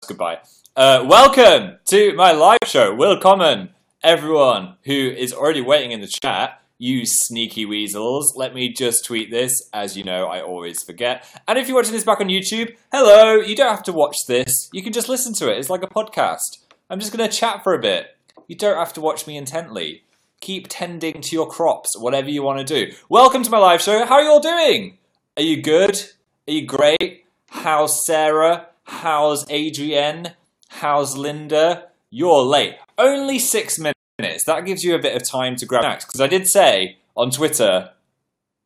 goodbye. Welcome to my live show. Willkommen, everyone who is already waiting in the chat. You sneaky weasels. Let me just tweet this. As you know, I always forget. And if you're watching this back on YouTube, hello. You don't have to watch this. You can just listen to it. It's like a podcast. I'm just going to chat for a bit. You don't have to watch me intently. Keep tending to your crops, whatever you want to do. Welcome to my live show. How are you all doing? Are you good? Are you great? How's Sarah? How's Adrienne? How's Linda? You're late. Only 6 minutes. That gives you a bit of time to grab snacks. Because I did say on Twitter,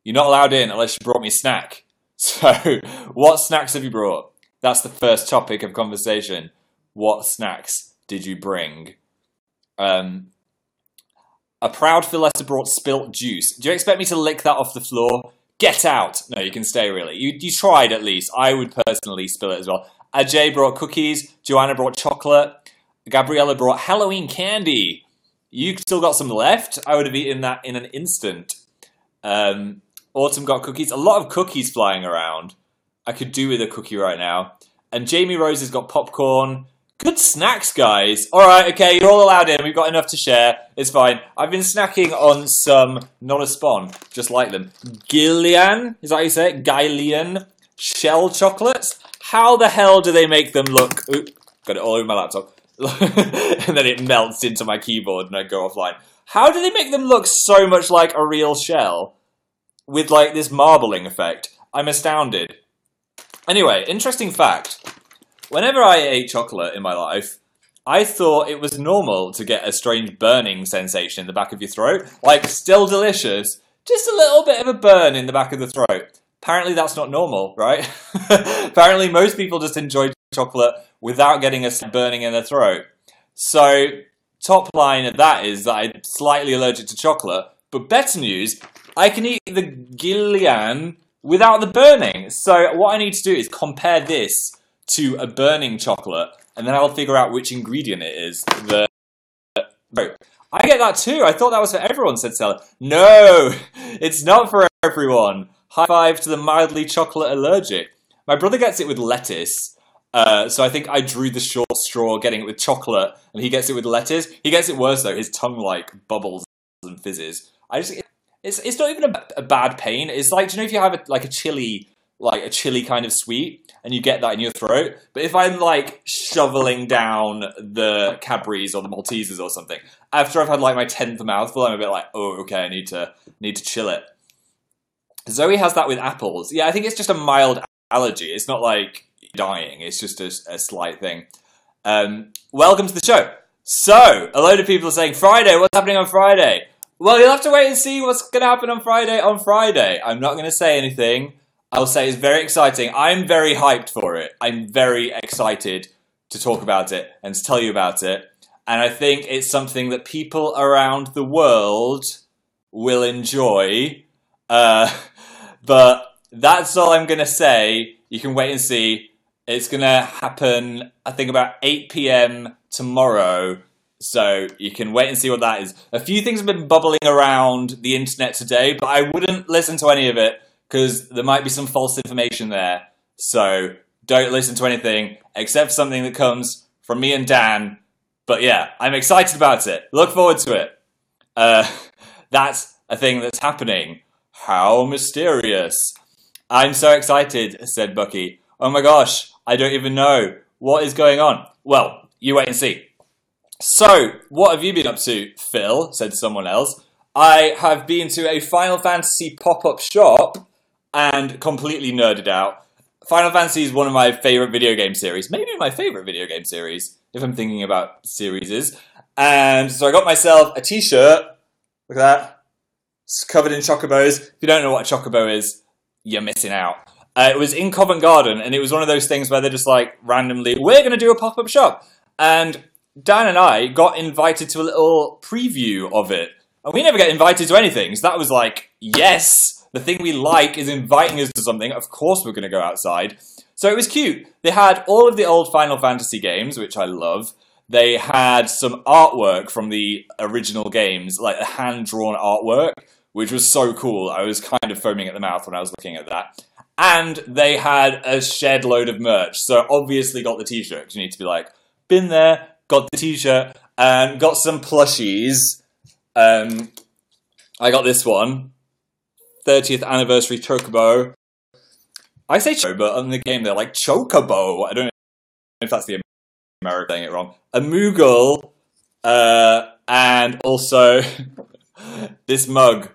you're not allowed in unless you brought me a snack. So, what snacks have you brought? That's the first topic of conversation. What snacks did you bring? A proud Philetta brought spilt juice. Do you expect me to lick that off the floor? Get out! No, you can stay, really. You tried, at least. I would personally spill it as well. Ajay brought cookies. Joanna brought chocolate. Gabriella brought Halloween candy. You still got some left? I would have eaten that in an instant. Autumn got cookies. A lot of cookies flying around. I could do with a cookie right now. And Jamie Rose has got popcorn. Good snacks, guys. All right, okay, you're all allowed in. We've got enough to share. It's fine. I've been snacking on some, not a spawn, just like them. Gillian, is that how you say it? Gillian shell chocolates. How the hell do they make them look? Ooh, got it all over my laptop. And then it melts into my keyboard and I go offline. How do they make them look so much like a real shell? With like this marbling effect. I'm astounded. Anyway, interesting fact. Whenever I ate chocolate in my life, I thought it was normal to get a strange burning sensation in the back of your throat. Like, still delicious, just a little bit of a burn in the back of the throat. Apparently that's not normal, right? Apparently most people just enjoy chocolate without getting a burning in their throat. So, top line of that is that I'm slightly allergic to chocolate. But better news, I can eat the Gillian without the burning. So what I need to do is compare this to a burning chocolate, and then I'll figure out which ingredient it is. I get that too. I thought that was for everyone, said Stella. No, it's not for everyone. High five to the mildly chocolate allergic. My brother gets it with lettuce, so I think I drew the short straw getting it with chocolate, and he gets it with lettuce. He gets it worse though. His tongue like bubbles and fizzes. It's not even a bad pain. It's like, do you know if you have a chili kind of sweet, and you get that in your throat? But if I'm like shoveling down the Cadbury's or the Maltesers or something, after I've had like my 10th mouthful, I'm a bit like, oh, okay, I need to chill it. Zoe has that with apples. Yeah, I think it's just a mild allergy. It's not like dying. It's just a slight thing. Welcome to the show. So, a load of people are saying, Friday, what's happening on Friday? Well, you'll have to wait and see what's going to happen on Friday. I'm not going to say anything. I'll say it's very exciting. I'm very hyped for it. I'm very excited to talk about it and to tell you about it. And I think it's something that people around the world will enjoy. But that's all I'm going to say. You can wait and see. It's going to happen, I think, about 8 p.m. tomorrow. So you can wait and see what that is. A few things have been bubbling around the internet today, but I wouldn't listen to any of it because there might be some false information there. So don't listen to anything except something that comes from me and Dan. But yeah, I'm excited about it. Look forward to it. That's a thing that's happening. How mysterious. I'm so excited, said Bucky. Oh my gosh, I don't even know. What is going on? Well, you wait and see. So, what have you been up to, Phil? Said someone else. I have been to a Final Fantasy pop-up shop and completely nerded out. Final Fantasy is one of my favourite video game series. Maybe my favourite video game series, if I'm thinking about series. And so I got myself a t-shirt. Look at that. It's covered in chocobos. If you don't know what a chocobo is, you're missing out. It was in Covent Garden, and it was one of those things where they're just like, randomly, we're going to do a pop-up shop. And Dan and I got invited to a little preview of it. And we never get invited to anything. So that was like, yes, the thing we like is inviting us to something. Of course we're going to go outside. So it was cute. They had all of the old Final Fantasy games, which I love. They had some artwork from the original games, like a hand-drawn artwork, which was so cool. I was kind of foaming at the mouth when I was looking at that. And they had a shed load of merch. So obviously got the t-shirt. You need to be like, been there, got the t-shirt, and got some plushies. I got this one. 30th anniversary Chocobo. I say Chocobo, but on the game they're like Chocobo. I don't know if that's the American saying it wrong. A Moogle. And also this mug.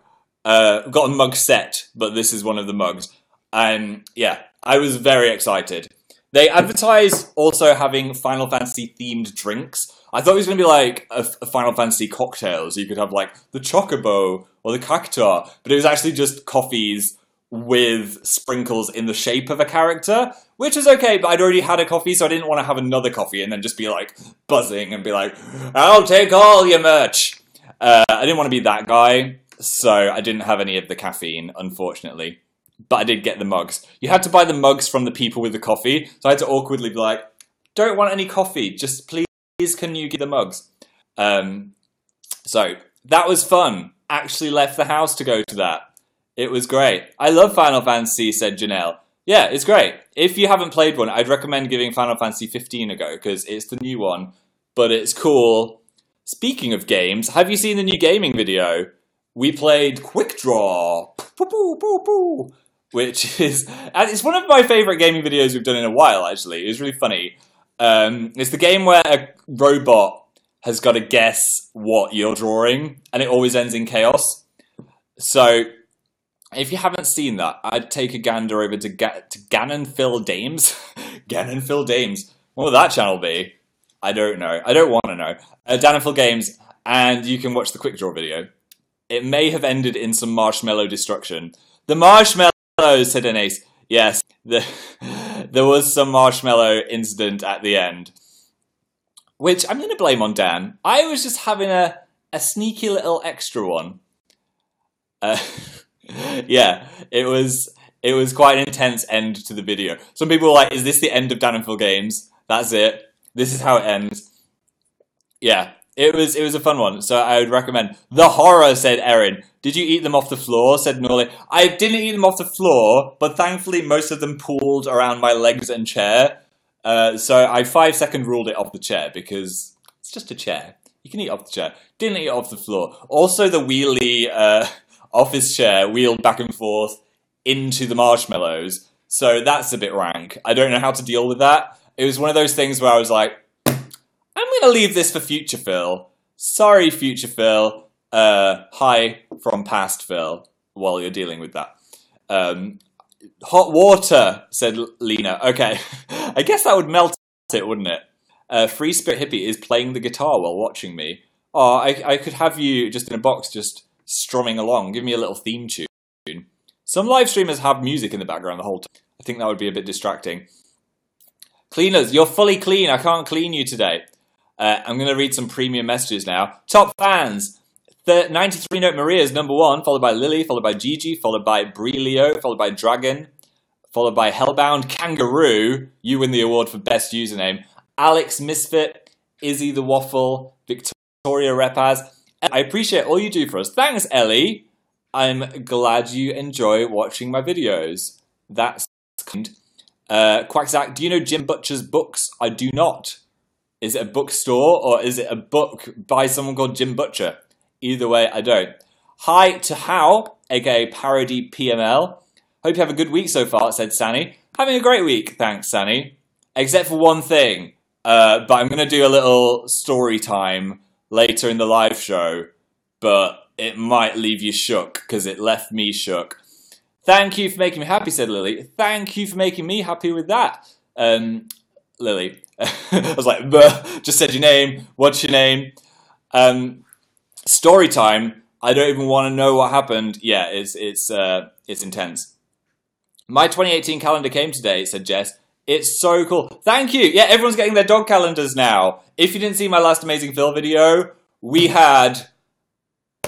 Got a mug set, but this is one of the mugs. And yeah, I was very excited. They advertised also having Final Fantasy themed drinks. I thought it was going to be like a Final Fantasy cocktail, so you could have like the Chocobo or the Cactuar, but it was actually just coffees with sprinkles in the shape of a character, which was okay, but I'd already had a coffee, so I didn't want to have another coffee and then just be like buzzing and be like, I'll take all your merch. I didn't want to be that guy, so I didn't have any of the caffeine, unfortunately. But I did get the mugs. You had to buy the mugs from the people with the coffee, so I had to awkwardly be like, don't want any coffee, just please can you give the mugs? So that was fun. Actually left the house to go to that. It was great. I love Final Fantasy, said Janelle. Yeah, it's great. If you haven't played one, I'd recommend giving Final Fantasy 15 a go, because it's the new one, but it's cool. Speaking of games, have you seen the new gaming video? We played Quick Draw. Which is, and it's one of my favourite gaming videos we've done in a while, actually. It was really funny. It's the game where a robot has got to guess what you're drawing, and it always ends in chaos. So, if you haven't seen that, I'd take a gander over to LessAmazingPhil Dames. LessAmazingPhil Dames. What will that channel be? I don't know. I don't want to know. LessAmazingPhil Games, and you can watch the Quick Draw video. It may have ended in some marshmallow destruction. The marshmallow! Said Denise. Yes, there was some marshmallow incident at the end. Which I'm going to blame on Dan. I was just having a sneaky little extra one. Yeah, it was quite an intense end to the video. Some people were like, is this the end of LessAmazingPhil Games? That's it. This is how it ends. Yeah, it was a fun one, so I would recommend. The horror, said Erin. Did you eat them off the floor, said Norley. I didn't eat them off the floor, but thankfully most of them pooled around my legs and chair. So I 5-second ruled it off the chair, because it's just a chair. You can eat off the chair. Didn't eat it off the floor. Also the wheelie office chair wheeled back and forth into the marshmallows. So that's a bit rank. I don't know how to deal with that. It was one of those things where I was like, I'm going to leave this for future Phil. Sorry, future Phil. Hi from past Phil, while you're dealing with that. Hot water, said Lena. Okay, I guess that would melt it, wouldn't it? Free Spirit Hippie is playing the guitar while watching me. Oh, I could have you just in a box, just strumming along. Give me a little theme tune. Some live streamers have music in the background the whole time. I think that would be a bit distracting. Cleaners, you're fully clean. I can't clean you today. I'm going to read some premium messages now. Top fans. 93 Note Maria is number 1, followed by Lily, followed by Gigi, followed by Brilio, followed by Dragon, followed by Hellbound Kangaroo. You win the award for best username. Alex Misfit, Izzy the Waffle, Victoria Repaz. I appreciate all you do for us. Thanks, Ellie. I'm glad you enjoy watching my videos. That's kind. Quacksack, do you know Jim Butcher's books? I do not. Is it a bookstore or is it a book by someone called Jim Butcher? Either way, I don't. Hi to How, aka Parody PML. Hope you have a good week so far, said Sani. Having a great week, thanks, Sani. Except for one thing. But I'm going to do a little story time later in the live show. But it might leave you shook, because it left me shook. Thank you for making me happy, said Lily. Thank you for making me happy with that. Lily. I was like, bleh, just said your name. What's your name? Story time. I don't even want to know what happened. Yeah, it's intense. My 2018 calendar came today, said Jess. It's so cool. Thank you. Yeah, everyone's getting their dog calendars now. If you didn't see my last LessAmazingPhil video, we had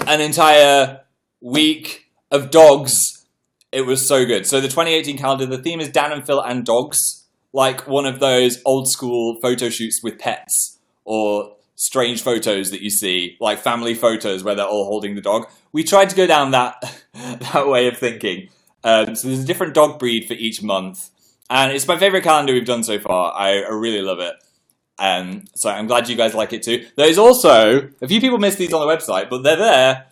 an entire week of dogs. It was so good. So the 2018 calendar, the theme is Dan and Phil and dogs. Like one of those old school photo shoots with pets or strange photos that you see, like family photos where they're all holding the dog. We tried to go down that way of thinking. So there's a different dog breed for each month. And it's my favorite calendar we've done so far. I really love it. So I'm glad you guys like it too. There's also, a few people missed these on the website, but they're there.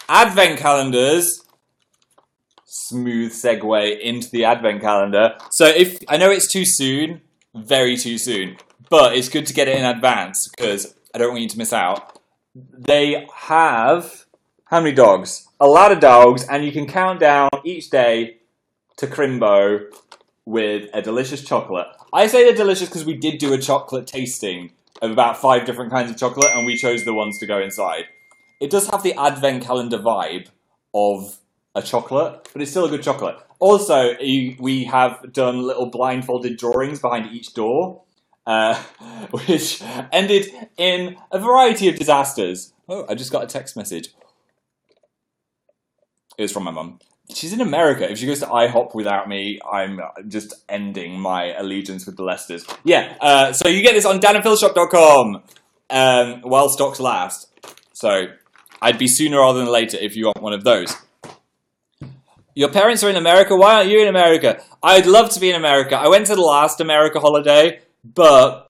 Advent calendars. Smooth segue into the advent calendar. So if I know it's too soon, very too soon, but it's good to get it in advance because I don't want you to miss out. They have, how many dogs? A lot of dogs, and you can count down each day to Crimbo with a delicious chocolate. I say they're delicious because we did do a chocolate tasting of about 5 different kinds of chocolate, and we chose the ones to go inside. It does have the advent calendar vibe of a chocolate, but it's still a good chocolate. Also, we have done little blindfolded drawings behind each door, which ended in a variety of disasters. Oh, I just got a text message. It was from my mum. She's in America. If she goes to IHOP without me, I'm just ending my allegiance with the Leicesters. Yeah, so you get this on danandphilshop.com while stocks last. So I'd be sooner rather than later if you want one of those. Your parents are in America. Why aren't you in America? I'd love to be in America. I went to the last America holiday, but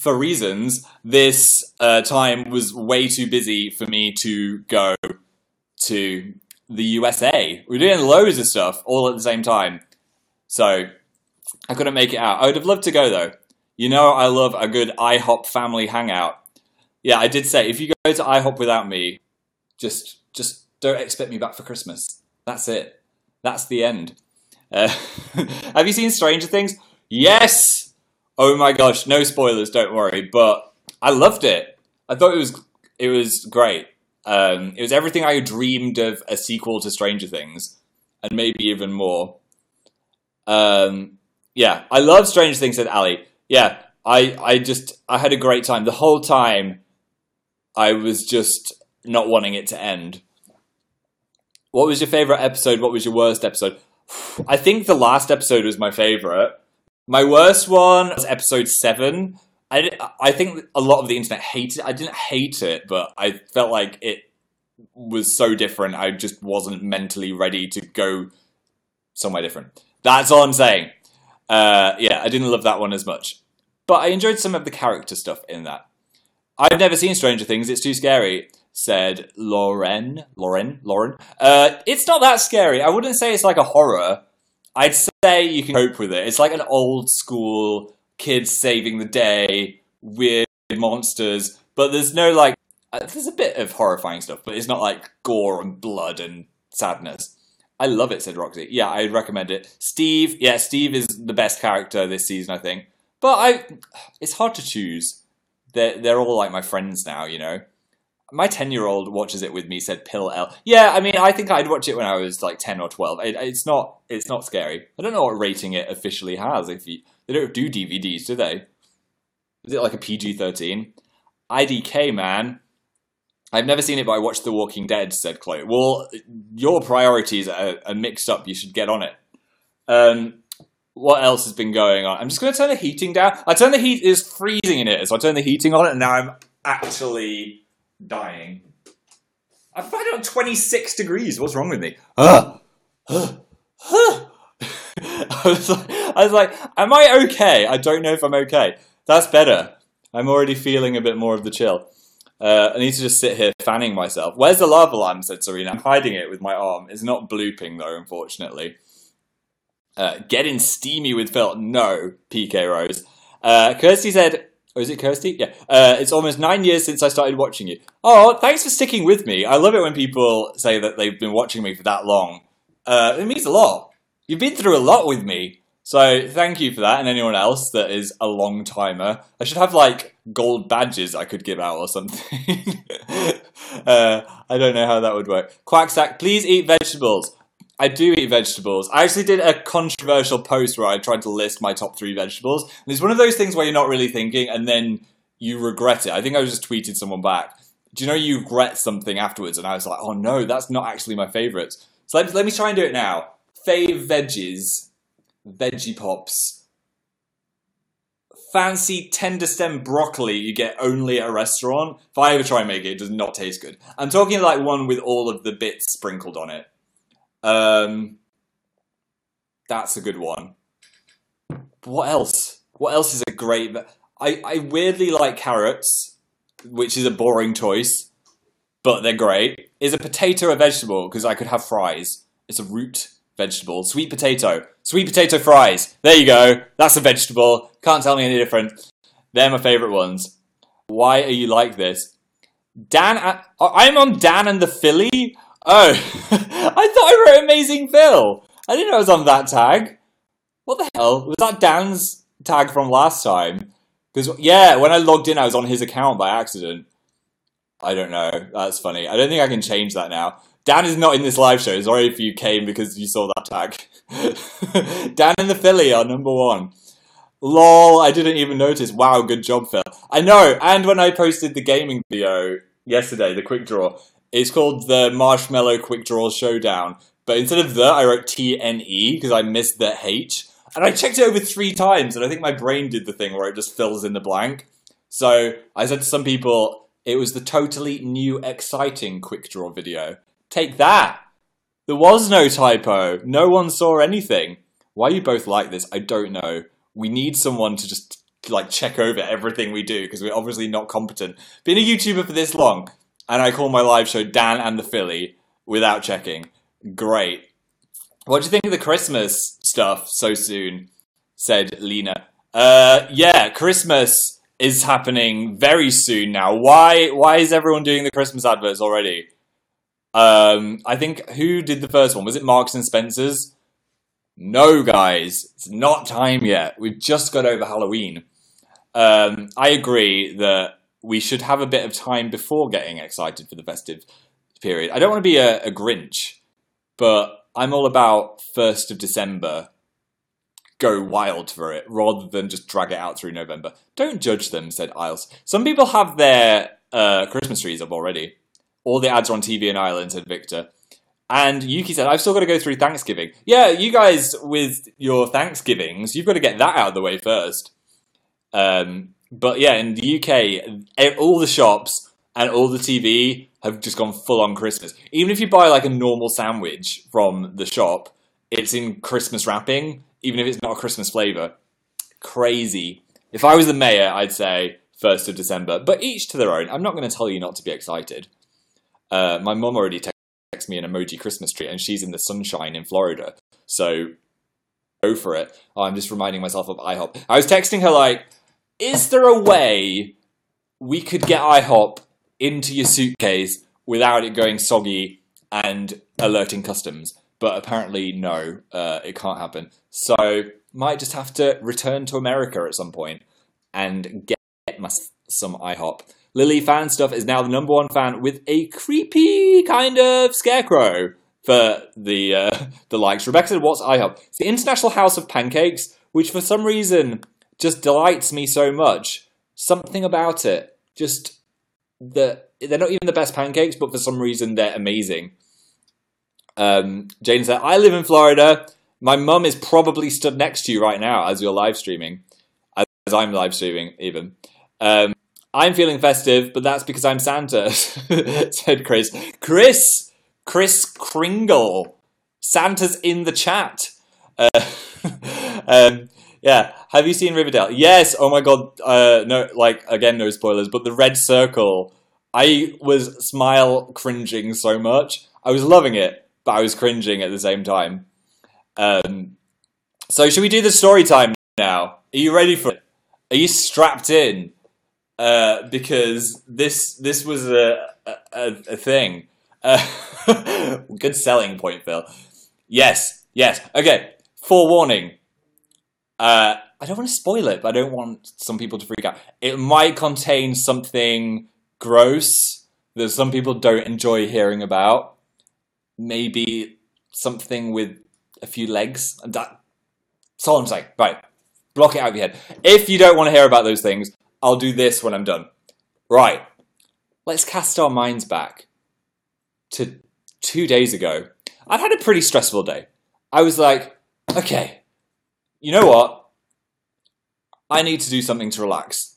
for reasons, this time was way too busy for me to go to the USA. We're doing loads of stuff all at the same time. So I couldn't make it out. I would have loved to go though. You know I love a good IHOP family hangout. Yeah, I did say, if you go to IHOP without me, just don't expect me back for Christmas. That's it. That's the end. Have you seen Stranger Things? Yes! Oh my gosh, no spoilers, don't worry. But I loved it. I thought it was great. It was everything I dreamed of a sequel to Stranger Things, and maybe even more. Yeah, I love Stranger Things, said Ali. Yeah, I had a great time. The whole time, I was just not wanting it to end. What was your favourite episode? What was your worst episode? I think the last episode was my favourite. My worst one was episode 7. I think a lot of the internet hated it. I didn't hate it, but I felt like it was so different. I just wasn't mentally ready to go somewhere different. That's all I'm saying. Yeah, I didn't love that one as much. But I enjoyed some of the character stuff in that. I've never seen Stranger Things. It's too scary, said Lauren. It's not that scary. I wouldn't say it's like a horror. I'd say you can cope with it. It's like an old school kids saving the day, weird monsters, but there's no like, there's a bit of horrifying stuff, but it's not like gore and blood and sadness. I love it, said Roxy. Yeah, I'd recommend it. Steve is the best character this season, I think. But it's hard to choose. They're all like my friends now, you know. My 10-year-old watches it with me, said Pill L. Yeah, I mean, I think I'd watch it when I was like 10 or 12. It's not scary. I don't know what rating it officially has. They don't do DVDs, do they? Is it like a PG-13? IDK, man. I've never seen it, but I watched The Walking Dead, said Chloe. Well, your priorities are mixed up. You should get on it. What else has been going on? I'm just going to turn the heating down. It's freezing in here, so I turned the heating on it, and now I'm actually dying. I find it on 26 degrees. What's wrong with me? I was like, am I okay? I don't know if I'm okay. That's better. I'm already feeling a bit more of the chill. I need to just sit here fanning myself. Where's the lava lamp, said Serena. I'm hiding it with my arm. It's not blooping, though, unfortunately. Getting steamy with Phil. No, PK Rose. Kirsty said... Oh, is it Kirsty? Yeah. It's almost 9 years since I started watching you. Oh, thanks for sticking with me. I love it when people say that they've been watching me for that long. It means a lot. You've been through a lot with me. So thank you for that, and anyone else that is a long timer. I should have like gold badges I could give out or something. I don't know how that would work. Quacksack, please eat vegetables. I do eat vegetables. I actually did a controversial post where I tried to list my top 3 vegetables. And it's one of those things where you're not really thinking and then you regret it. I think I just tweeted someone back. Do you know you regret something afterwards? And I was like, oh no, that's not actually my favourites. So let me try and do it now. Fave veggies. Veggie Pops. Fancy tender stem broccoli you get only at a restaurant. If I ever try and make it, it does not taste good. I'm talking like one with all of the bits sprinkled on it. That's a good one. What else? What else is a great... I weirdly like carrots, which is a boring choice, but they're great. Is a potato a vegetable? Because I could have fries. It's a root vegetable. Sweet potato. Sweet potato fries. There you go. That's a vegetable. Can't tell me any different. They're my favourite ones. Why are you like this? I'm on Dan and the Philly? Oh, I thought I wrote Amazing Phil. I didn't know I was on that tag. What the hell? Was that Dan's tag from last time? Because, yeah, when I logged in, I was on his account by accident. I don't know. That's funny. I don't think I can change that now. Dan is not in this live show. Sorry if you came because you saw that tag. Dan and the Philly are number 1. Lol, I didn't even notice. Wow, good job, Phil. I know, and when I posted the gaming video yesterday, the quick draw, it's called the Marshmallow Quick Draw Showdown. But instead of the, I wrote TNE because I missed the H. And I checked it over 3 times, and I think my brain did the thing where it just fills in the blank. So I said to some people, it was the totally new, exciting quick draw video. Take that! There was no typo. No one saw anything. Why you both like this, I don't know. We need someone to just like check over everything we do because we're obviously not competent. Being a YouTuber for this long, and I call my live show Dan and the Philly without checking. Great. What do you think of the Christmas stuff so soon? Said Lena. Yeah, Christmas is happening very soon now. Why is everyone doing the Christmas adverts already? I think, who did the first one? Was it Marks and Spencer's? No, guys, it's not time yet. We've just got over Halloween. I agree that we should have a bit of time before getting excited for the festive period. I don't want to be a Grinch, but I'm all about 1st of December. Go wild for it, rather than just drag it out through November. Don't judge them, said Isles. Some people have their Christmas trees up already. All the ads are on TV in Ireland, said Victor. And Yuki said, I've still got to go through Thanksgiving. Yeah, you guys with your Thanksgivings, you've got to get that out of the way first. But yeah, in the UK, all the shops and all the TV have just gone full on Christmas. Even if you buy like a normal sandwich from the shop, it's in Christmas wrapping, even if it's not a Christmas flavour. Crazy. If I was the mayor, I'd say 1st of December. But each to their own. I'm not going to tell you not to be excited. My mum already texted me an emoji Christmas tree, and she's in the sunshine in Florida. So go for it. Oh, I'm just reminding myself of IHOP. I was texting her like, is there a way we could get IHOP into your suitcase without it going soggy and alerting customs? But apparently, no, it can't happen. So might just have to return to America at some point and get some IHOP. Lily Fan Stuff is now the #1 fan with a creepy kind of scarecrow for the likes. Rebecca said, what's IHOP? It's the International House of Pancakes, which for some reason just delights me so much. Something about it. Just, they're not even the best pancakes, but for some reason they're amazing. Jane said, I live in Florida. My mum is probably stood next to you right now as you're live streaming. As I'm live streaming, even. I'm feeling festive, but that's because I'm Santa, said Chris. Chris Kringle. Santa's in the chat. Yeah, have you seen Riverdale? Yes, oh my god, no, like, again, no spoilers, but the red circle, I was smile cringing so much. I was loving it, but I was cringing at the same time. So should we do the story time now? Are you ready for it? Are you strapped in? Because this was a thing. Good selling point, Phil. Yes. Okay, forewarning. I don't want to spoil it, but I don't want some people to freak out. It might contain something gross that some people don't enjoy hearing about. Maybe something with a few legs. That's all I'm saying. Right. Block it out of your head. If you don't want to hear about those things, I'll do this when I'm done. Right. Let's cast our minds back to 2 days ago. I'd had a pretty stressful day. I was like, okay, you know what? I need to do something to relax.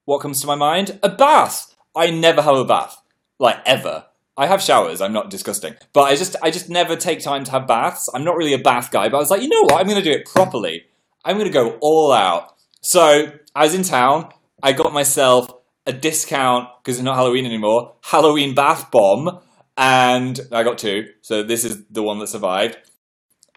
What comes to my mind? A bath. I never have a bath. Like, ever. I have showers. I'm not disgusting, but I just never take time to have baths. I'm not really a bath guy, but I was like, you know what? I'm going to do it properly. I'm going to go all out. So I was in town. I got myself a discount because it's not Halloween anymore. Halloween bath bomb, and I got 2. So this is the one that survived.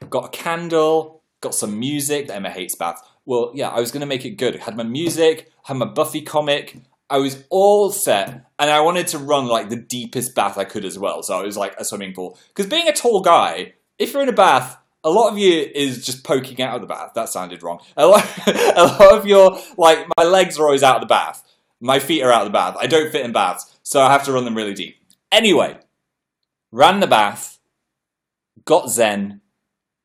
Got a candle. Got some music. Emma hates baths. Well, yeah, I was going to make it good. I had my music. Had my Buffy comic. I was all set, and I wanted to run like the deepest bath I could as well. So it was like a swimming pool. Because being a tall guy, if you're in a bath, a lot of you is just poking out of the bath. That sounded wrong. A lot of your, like, my legs are always out of the bath. My feet are out of the bath. I don't fit in baths, so I have to run them really deep. Anyway, ran the bath, got zen,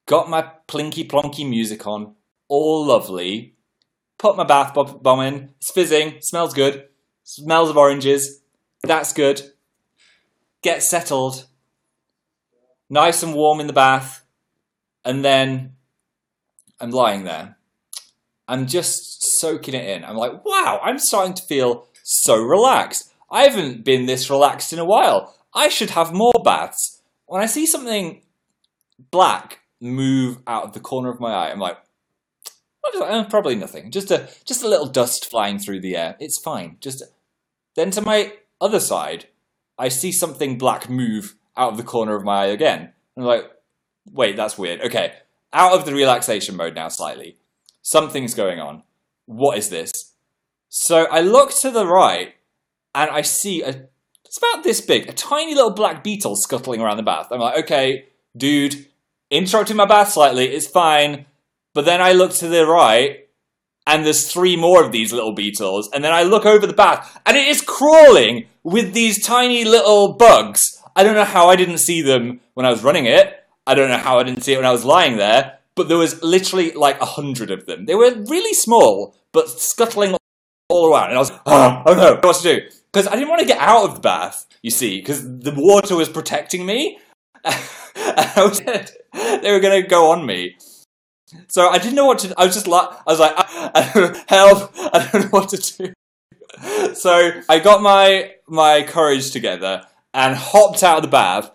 got my plinky plonky music on, all lovely, put my bath bomb in, it's fizzing, smells good. Smells of oranges. That's good. Get settled. Nice and warm in the bath. And then I'm lying there. I'm just soaking it in. I'm like, wow, I'm starting to feel so relaxed. I haven't been this relaxed in a while. I should have more baths. When I see something black move out of the corner of my eye, I'm like, probably nothing. Just a little dust flying through the air. It's fine. Then to my other side, I see something black move out of the corner of my eye again. I'm like, wait, that's weird. Okay, out of the relaxation mode now slightly. Something's going on. What is this? So I look to the right, and I see it's about this big, a tiny little black beetle scuttling around the bath. I'm like, okay, dude, interrupting my bath slightly, it's fine. But then I look to the right, and there's 3 more of these little beetles, and then I look over the bath, and it is crawling with these tiny little bugs. I don't know how I didn't see them when I was running it. I don't know how I didn't see it when I was lying there, but there was literally like 100 of them. They were really small, but scuttling all around, and I was like, oh no, I don't know what to do. Because I didn't want to get out of the bath, you see, because the water was protecting me, and I was scared they were going to go on me. So I didn't know what to do. I was like, help, I don't know what to do. So I got my courage together and hopped out of the bath,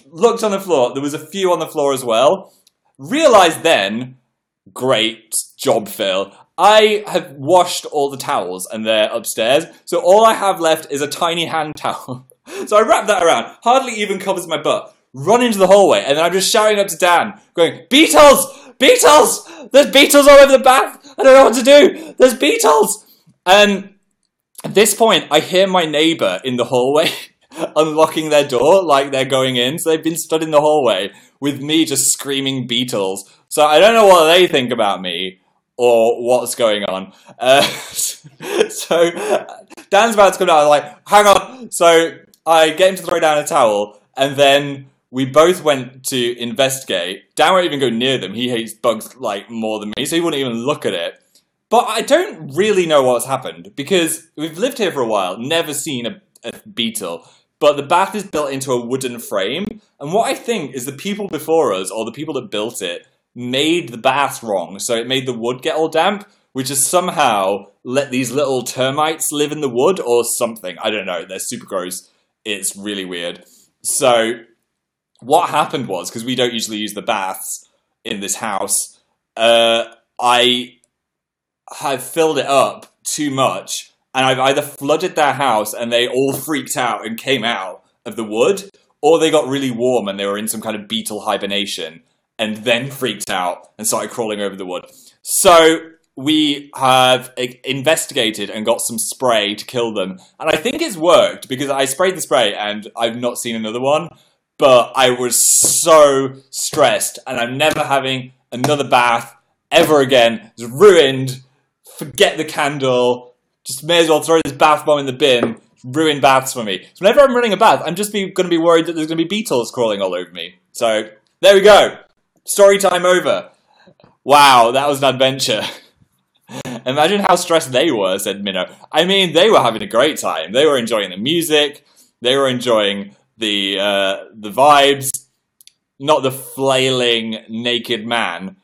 looked on the floor, there was a few on the floor as well, realised then, great job, Phil, I have washed all the towels and they're upstairs, so all I have left is a tiny hand towel. So I wrap that around, hardly even covers my butt, run into the hallway, and then I'm just shouting up to Dan, going, beetles! Beetles! There's beetles all over the bath! I don't know what to do! There's beetles! And at this point, I hear my neighbour in the hallway unlocking their door like they're going in. So they've been stood in the hallway with me just screaming beetles. So I don't know what they think about me or what's going on. So Dan's about to come down. I'm like, hang on. So I get him to throw down a towel, and then we both went to investigate. Dan won't even go near them. He hates bugs like more than me, so he wouldn't even look at it. But I don't really know what's happened because we've lived here for a while, never seen a beetle. But the bath is built into a wooden frame. And what I think is the people before us, or the people that built it, made the bath wrong. So it made the wood get all damp, which has somehow let these little termites live in the wood or something. I don't know. They're super gross. It's really weird. So what happened was, because we don't usually use the baths in this house, I have filled it up too much, and I've either flooded their house and they all freaked out and came out of the wood, or they got really warm and they were in some kind of beetle hibernation and then freaked out and started crawling over the wood. So we have investigated and got some spray to kill them, and I think it's worked because I sprayed the spray and I've not seen another one. But I was so stressed, and I'm never having another bath ever again. It's ruined. Forget the candle. Just may as well throw this bath bomb in the bin. Ruined baths for me. So whenever I'm running a bath, I'm just going to be worried that there's going to be beetles crawling all over me. So there we go. Story time over. Wow, that was an adventure. Imagine how stressed they were, said Minnow. I mean, they were having a great time. They were enjoying the music. They were enjoying the vibes, not the flailing naked man,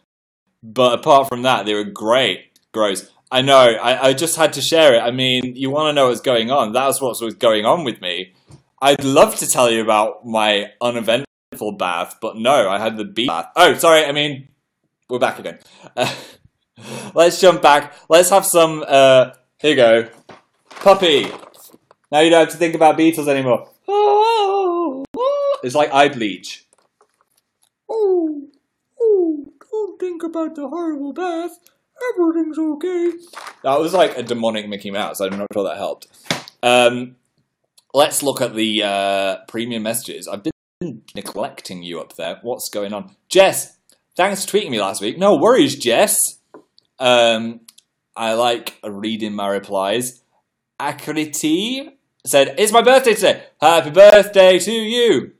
but apart from that, they were great. Gross. I know, I just had to share it. I mean, you want to know what's going on. That was what was going on with me. I'd love to tell you about my uneventful bath, but no, I had the bee bath. Oh, sorry, I mean, we're back again. Let's jump back. Let's have some, here you go. Puppy. Now you don't have to think about Beatles anymore. It's like eye bleach. Don't think about the horrible bath. Everything's okay. That was like a demonic Mickey Mouse. I'm not sure that helped. Let's look at the premium messages. I've been neglecting you up there. What's going on? Jess, thanks for tweeting me last week. No worries, Jess. I like reading my replies. Akriti said, it's my birthday today. Happy birthday to you.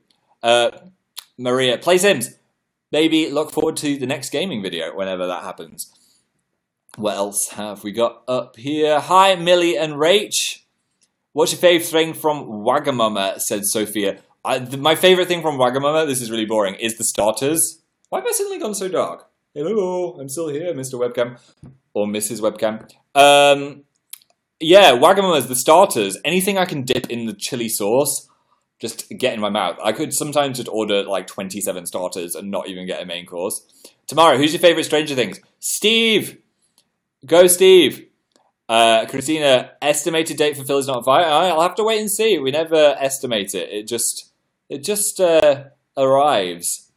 Maria, play Sims. Maybe look forward to the next gaming video whenever that happens. What else have we got up here? Hi, Millie and Rach. What's your favourite thing from Wagamama, said Sophia. My favourite thing from Wagamama, this is really boring, is the starters. Why have I suddenly gone so dark? Hello, I'm still here, Mr. Webcam. Or Mrs. Webcam. Yeah, Wagamama's the starters. Anything I can dip in the chili sauce, just get in my mouth. I could sometimes just order like 27 starters and not even get a main course. Tamara, who's your favourite Stranger Things? Steve! Go, Steve! Christina, estimated date for Phil is not 5. I'll have to wait and see. We never estimate it. It just arrives.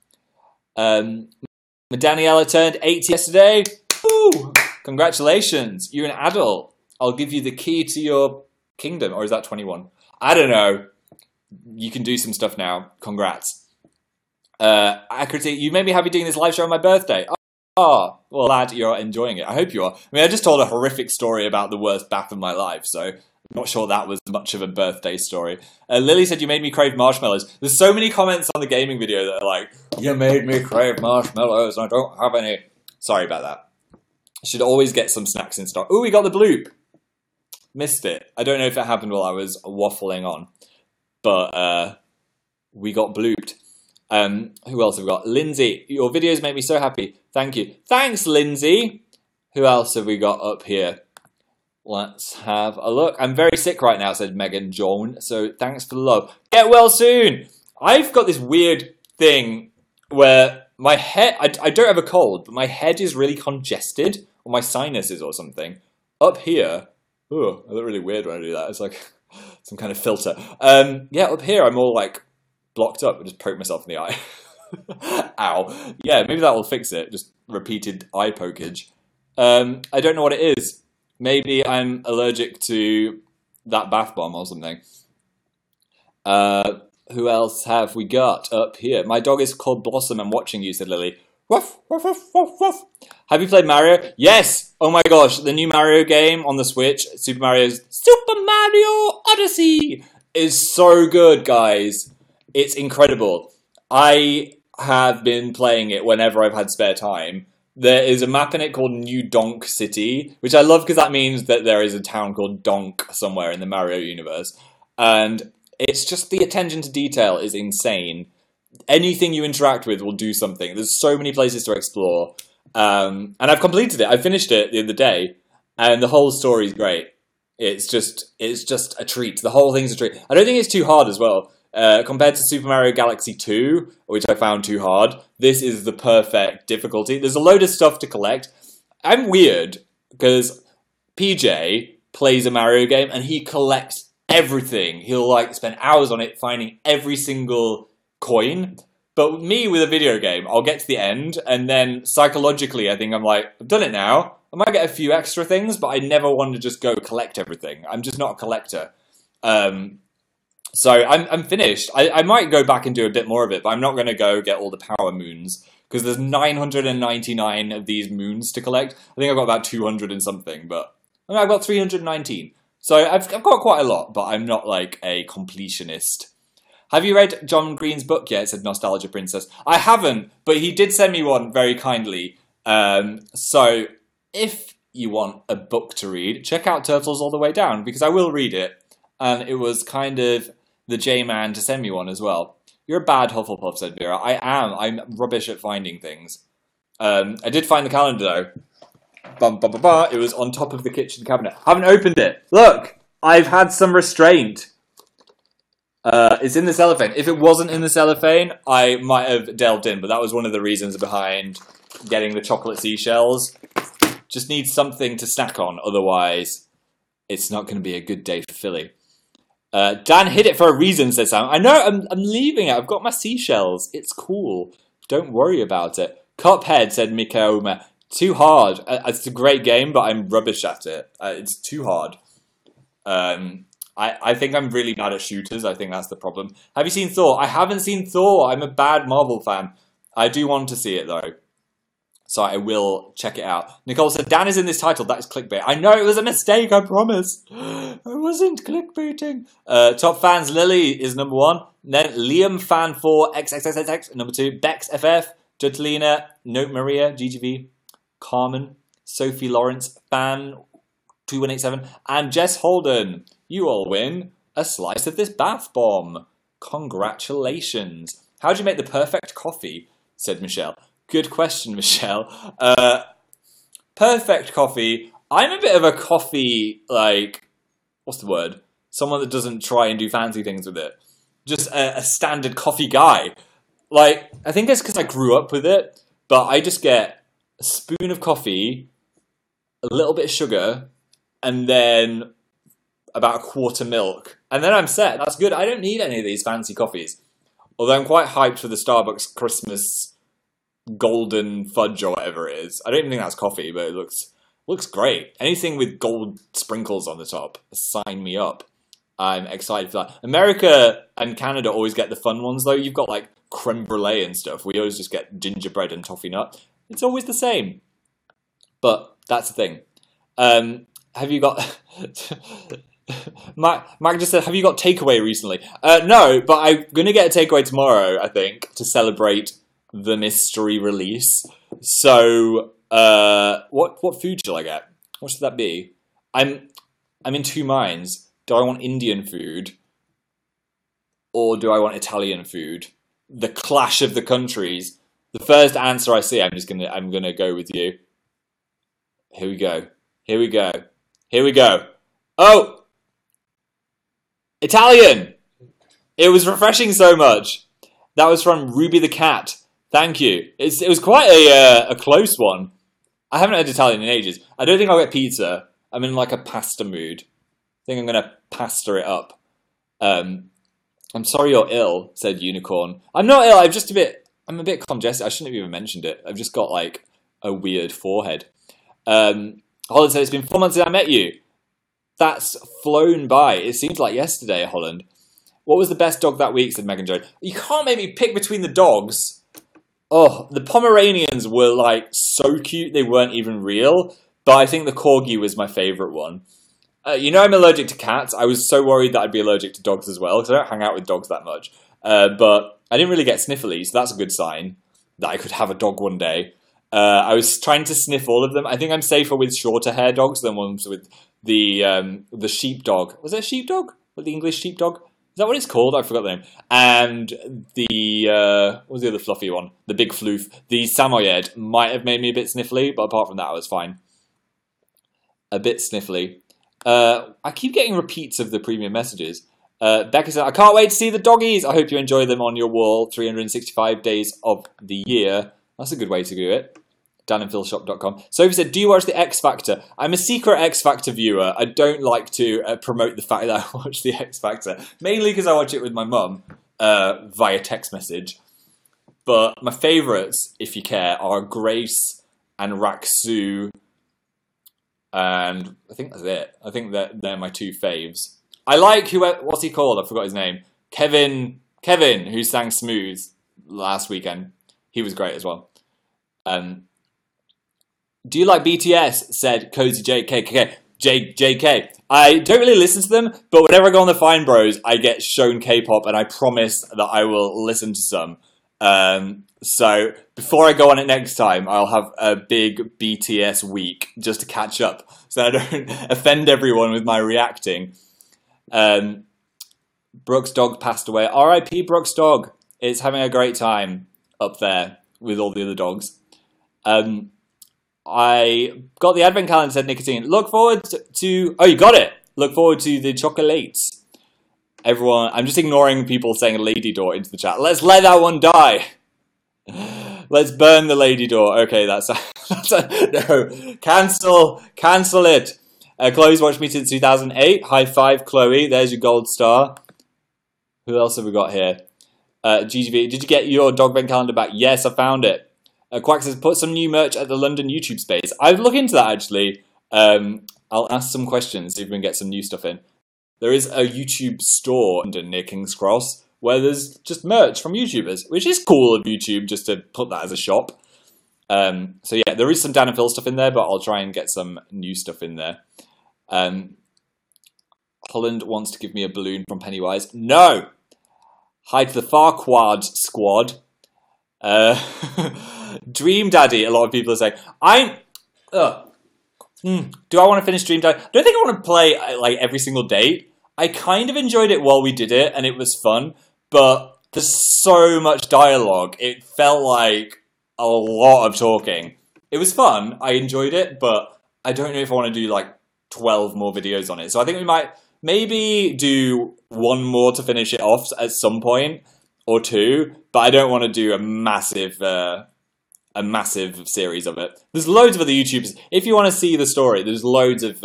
Daniela turned 80 yesterday. Woo! Congratulations. You're an adult. I'll give you the key to your kingdom. Or is that 21? I don't know. You can do some stuff now. Congrats. Akriti, you made me happy doing this live show on my birthday. Oh, well, glad you're enjoying it. I hope you are. I mean, I just told a horrific story about the worst bath of my life, so I'm not sure that was much of a birthday story. Lily said, you made me crave marshmallows. There's so many comments on the gaming video that are like, you made me crave marshmallows, I don't have any. Sorry about that. I should always get some snacks in stock. Ooh, we got the bloop. Missed it. I don't know if it happened while I was waffling on, but we got blooped. Who else have we got? Lindsay, your videos make me so happy. Thank you. Thanks, Lindsay. Who else have we got up here? Let's have a look. I'm very sick right now, said Megan Joan. So thanks for the love. Get well soon. I've got this weird thing where my head, I don't have a cold, but my head is really congested, or my sinuses or something. Up here, oh, I look really weird when I do that. It's like some kind of filter. Yeah, up here I'm all like blocked up. I just poked myself in the eye. Ow. Yeah, maybe that will fix it. Just repeated eye pokage. I don't know what it is. Maybe I'm allergic to that bath bomb or something. Who else have we got up here? My dog is called Blossom. I'm watching you, said Lily. Woof, woof, woof, woof, woof. Have you played Mario? Yes! Oh my gosh, the new Mario game on the Switch, Super Mario Odyssey, is so good, guys. It's incredible. I have been playing it whenever I've had spare time. There is a map in it called New Donk City, which I love because that means that there is a town called Donk somewhere in the Mario universe. And it's just the attention to detail is insane. Anything you interact with will do something. There's so many places to explore. And I've completed it. I finished it the other day. And the whole story is great. It's just a treat. The whole thing's a treat. I don't think it's too hard as well. Compared to Super Mario Galaxy 2, which I found too hard, this is the perfect difficulty. There's a load of stuff to collect. I'm weird, because PJ plays a Mario game and he collects everything. He'll like spend hours on it finding every single coin. But me with a video game, I'll get to the end and then psychologically I think I'm like, I've done it now. I might get a few extra things, but I never want to just go collect everything. I'm just not a collector. So I'm finished. I might go back and do a bit more of it, but I'm not going to go get all the power moons because there's 999 of these moons to collect. I think I've got about 200 and something, but I mean, I've got 319. So I've got quite a lot, but I'm not like a completionist. Have you read John Green's book yet? Said Nostalgia Princess. I haven't, but he did send me one very kindly. So if you want a book to read, check out Turtles All the Way Down because I will read it. And it was kind of the J-Man to send me one as well. You're a bad Hufflepuff, said Vera. I am. I'm rubbish at finding things. I did find the calendar, though. Bum, bum, bum, bum. It was on top of the kitchen cabinet. Haven't opened it. Look! I've had some restraint. It's in the cellophane. If it wasn't in the cellophane, I might have delved in, but that was one of the reasons behind getting the chocolate seashells. Just need something to snack on, otherwise it's not going to be a good day for Philly. Dan hid it for a reason, says Sam. I know, I'm leaving it. I've got my seashells. It's cool. Don't worry about it. Cuphead, said Mikaoma. Too hard. It's a great game, but I'm rubbish at it. It's too hard. I think I'm really bad at shooters. I think that's the problem. Have you seen Thor? I haven't seen Thor. I'm a bad Marvel fan. I do want to see it, though. So I will check it out. Nicole said, Dan is in this title. That is clickbait. I know it was a mistake, I promise. I wasn't clickbaiting. Top fans, Lily is number 1. Then Liam Fan 4, XXXX, number 2. Bex FF, Jutlina, Note Maria, GGV, Carmen, Sophie Lawrence, Fan 2187, and Jess Holden. You all win a slice of this bath bomb. Congratulations. How do you make the perfect coffee? Said Michelle. Good question, Michelle. Perfect coffee. I'm a bit of a coffee, like, what's the word? Someone that doesn't try and do fancy things with it. Just a standard coffee guy. Like, I think it's because I grew up with it, but I just get a spoon of coffee, a little bit of sugar, and then about a quart of milk. And then I'm set. That's good. I don't need any of these fancy coffees. Although I'm quite hyped for the Starbucks Christmas golden fudge or whatever it is. I don't even think that's coffee, but it looks great. Anything with gold sprinkles on the top, sign me up. I'm excited for that. America and Canada always get the fun ones, though. You've got, like, creme brulee and stuff. We always just get gingerbread and toffee nut. It's always the same. But that's the thing. Have you got... Mike just said, have you got takeaway recently? No, but I'm going to get a takeaway tomorrow, I think, to celebrate the mystery release. So, what food shall I get? What should that be? I'm in two minds. Do I want Indian food, or do I want Italian food? The clash of the countries. The first answer I see, I'm gonna go with you. Here we go. Here we go. Here we go. Oh, Italian. It was refreshing so much. That was from Ruby the Cat. Thank you. It was quite a close one. I haven't had Italian in ages. I don't think I'll get pizza. I'm in like a pasta mood. I think I'm going to pasta it up. I'm sorry you're ill, said Unicorn. I'm not ill. I'm a bit congested. I shouldn't have even mentioned it. I've just got like a weird forehead. Holland said, it's been 4 months since I met you. That's flown by. It seems like yesterday, Holland. What was the best dog that week, said Megan Jones. You can't make me pick between the dogs. Oh, the Pomeranians were, like, so cute they weren't even real. But I think the Corgi was my favourite one. You know I'm allergic to cats. I was so worried that I'd be allergic to dogs as well, because I don't hang out with dogs that much. But I didn't really get sniffly, so that's a good sign that I could have a dog one day. I was trying to sniff all of them. I think I'm safer with shorter hair dogs than ones with the sheepdog. Was it a sheepdog? With the English sheepdog? Is that what it's called? I forgot the name. And what was the other fluffy one? The big floof. The Samoyed might have made me a bit sniffly, but apart from that, I was fine. A bit sniffly. I keep getting repeats of the premium messages. Becca said, I can't wait to see the doggies. I hope you enjoy them on your wall 365 days of the year. That's a good way to do it. danandphilshop.com. Sophie said, do you watch The X Factor? I'm a secret X Factor viewer. I don't like to promote the fact that I watch The X Factor. Mainly because I watch it with my mum via text message. But my favourites, if you care, are Grace and Raksu. And I think that's it. I think that they're my two faves. I like, what's he called? I forgot his name. Kevin, who sang Smooth last weekend. He was great as well. Do you like BTS? Said Cozy JK. I don't really listen to them, but whenever I go on the Fine Bros, I get shown K-pop, and I promise that I will listen to some. So before I go on it next time, I'll have a big BTS week just to catch up, so I don't offend everyone with my reacting. Brooke's dog passed away. R.I.P. Brooke's dog. It's having a great time up there with all the other dogs. I got the advent calendar, said Nicotine. Look forward to... Oh, you got it! Look forward to the chocolates. Everyone, I'm just ignoring people saying lady door into the chat. Let's let that one die. Let's burn the lady door. Okay, that's no. Cancel it. Chloe's watched me since 2008. High five, Chloe. There's your gold star. Who else have we got here? GGV, did you get your dog event calendar back? Yes, I found it. Quack says, put some new merch at the London YouTube space. I'd look into that, actually. I'll ask some questions, see if we can get some new stuff in. There is a YouTube store near King's Cross where there's just merch from YouTubers, which is cool of YouTube just to put that as a shop. So yeah, there is some Dan and Phil stuff in there, but I'll try and get some new stuff in there. Holland wants to give me a balloon from Pennywise. No! Hi to the Farquad squad. Dream Daddy, a lot of people are saying. Do I want to finish Dream Daddy? I don't think I want to play like every single day. I kind of enjoyed it while we did it, and it was fun, but there's so much dialogue. It felt like a lot of talking. It was fun. I enjoyed it, but I don't know if I want to do like 12 more videos on it. So I think we might maybe do one more to finish it off at some point, or two, but I don't want to do a massive series of it. There's loads of other YouTubers. If you want to see the story, there's loads of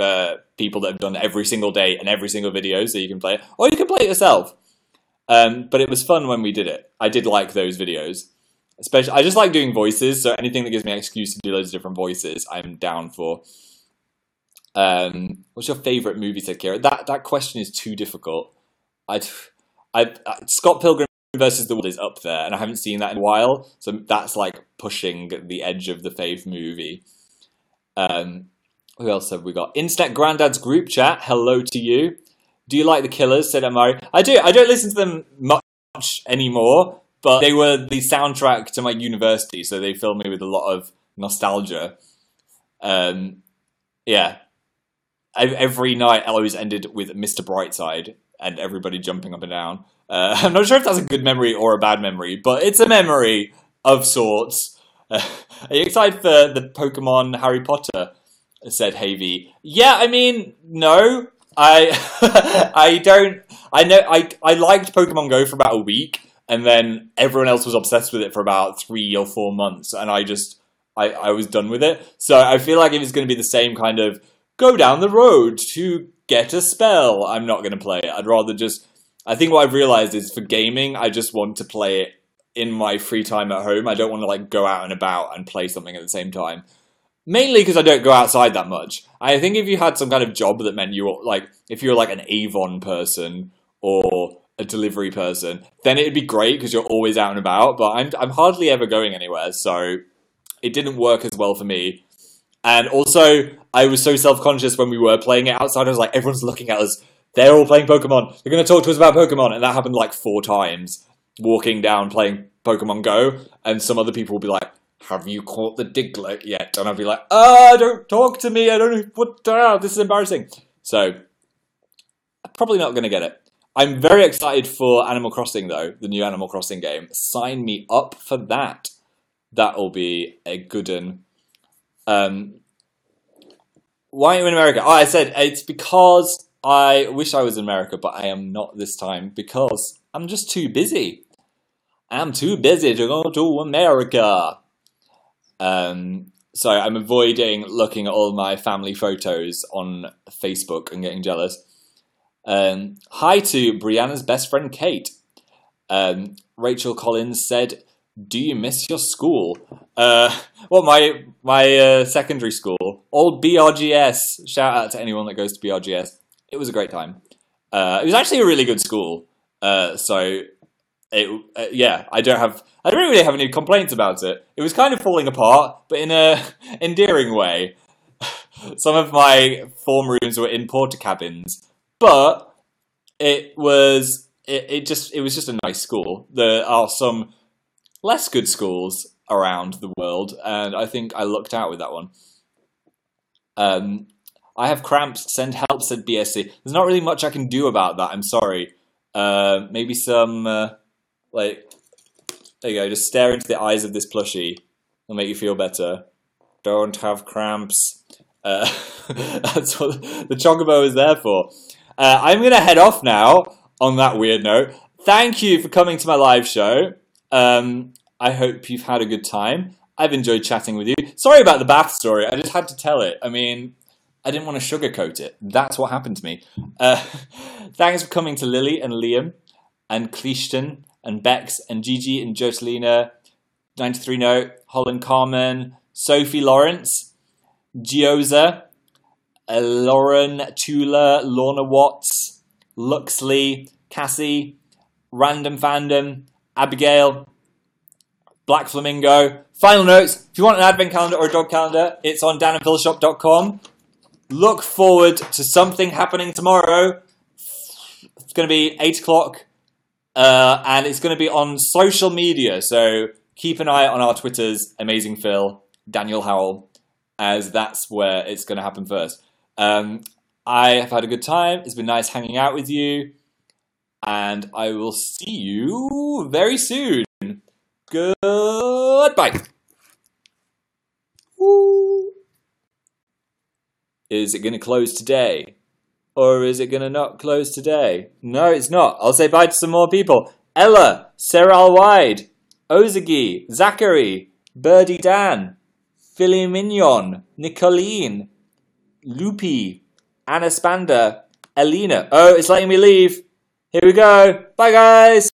people that have done every single day and every single video, so you can play it. Or you can play it yourself. But it was fun when we did it. I did like those videos. Especially, I just like doing voices, so anything that gives me an excuse to do loads of different voices, I'm down for. What's your favourite movie, said Kira? That question is too difficult. Scott Pilgrim versus the World is up there, and I haven't seen that in a while, so that's like pushing the edge of the fave movie. Who else have we got? Instant Grandad's group chat. Hello to you. Do you like the Killers? Said Amari. I do. I don't listen to them much anymore, but they were the soundtrack to my university, so they filled me with a lot of nostalgia. Yeah. Every night I always ended with Mr. Brightside and everybody jumping up and down. I'm not sure if that's a good memory or a bad memory, but it's a memory of sorts. Are you excited for the Pokemon Harry Potter? Said Havy. Yeah, I mean, no. I liked Pokemon Go for about a week, and then everyone else was obsessed with it for about 3 or 4 months, and I was done with it. So I feel like if it's going to be the same kind of go down the road to get a spell, I'm not going to play it. I'd rather just... I think what I've realized is for gaming, I just want to play it in my free time at home. I don't want to like go out and about and play something at the same time. Mainly because I don't go outside that much. I think if you had some kind of job that meant you were like, if you're like an Avon person or a delivery person, then it'd be great because you're always out and about. But I'm hardly ever going anywhere, so it didn't work as well for me. And also, I was so self-conscious when we were playing it outside. I was like, everyone's looking at us. They're all playing Pokemon. They're going to talk to us about Pokemon. And that happened like 4 times, walking down playing Pokemon Go. And some other people will be like, have you caught the Diglett yet? And I'll be like, don't talk to me. I don't know what, this is embarrassing. So, I'm probably not going to get it. I'm very excited for Animal Crossing, though, the new Animal Crossing game. Sign me up for that. That'll be a good one. Why are you in America? Oh, I said it's because I wish I was in America, but I am not this time because I'm just too busy. I'm too busy to go to America. So I'm avoiding looking at all my family photos on Facebook and getting jealous. Hi to Brianna's best friend, Kate. Rachel Collins said, do you miss your school? Well, my secondary school, old BRGS. Shout out to anyone that goes to BRGS. It was a great time. It was actually a really good school. Yeah, I don't really have any complaints about it. It was kind of falling apart, but in a endearing way. Some of my form rooms were in porta cabins, but it was just a nice school. There are some less good schools around the world, and I think I lucked out with that one. I have cramps, send help, said BSC. There's not really much I can do about that, I'm sorry. Maybe some, there you go, just stare into the eyes of this plushie. It'll make you feel better. Don't have cramps. That's what the Chocobo is there for. I'm going to head off now. on that weird note, thank you for coming to my live show. I hope you've had a good time. I've enjoyed chatting with you. Sorry about the bath story. I just had to tell it. I mean, I didn't want to sugarcoat it. That's what happened to me. Thanks for coming to Lily and Liam and Cleishton and Bex and Gigi and Joselina, 93 Note, Holland Carmen, Sophie Lawrence, Gioza, Lauren Tula, Lorna Watts, Luxley, Cassie, Random Fandom, Abigail, Black Flamingo. Final notes, if you want an advent calendar or a dog calendar, it's on danandphilshop.com. Look forward to something happening tomorrow. It's going to be 8 o'clock, and it's going to be on social media, so keep an eye on our Twitters, Amazing Phil, Daniel Howell, as that's where it's going to happen first. I have had a good time. It's been nice hanging out with you, and I will see you very soon. Goodbye. Woo. Is it going to close today? Or is it going to not close today? No, it's not. I'll say bye to some more people. Ella, Sarah Alwide, Ozagi, Zachary, Birdie Dan, Philly Mignon, Nicolene, Loopy, Anna Spander, Alina. Oh, it's letting me leave. Here we go. Bye, guys.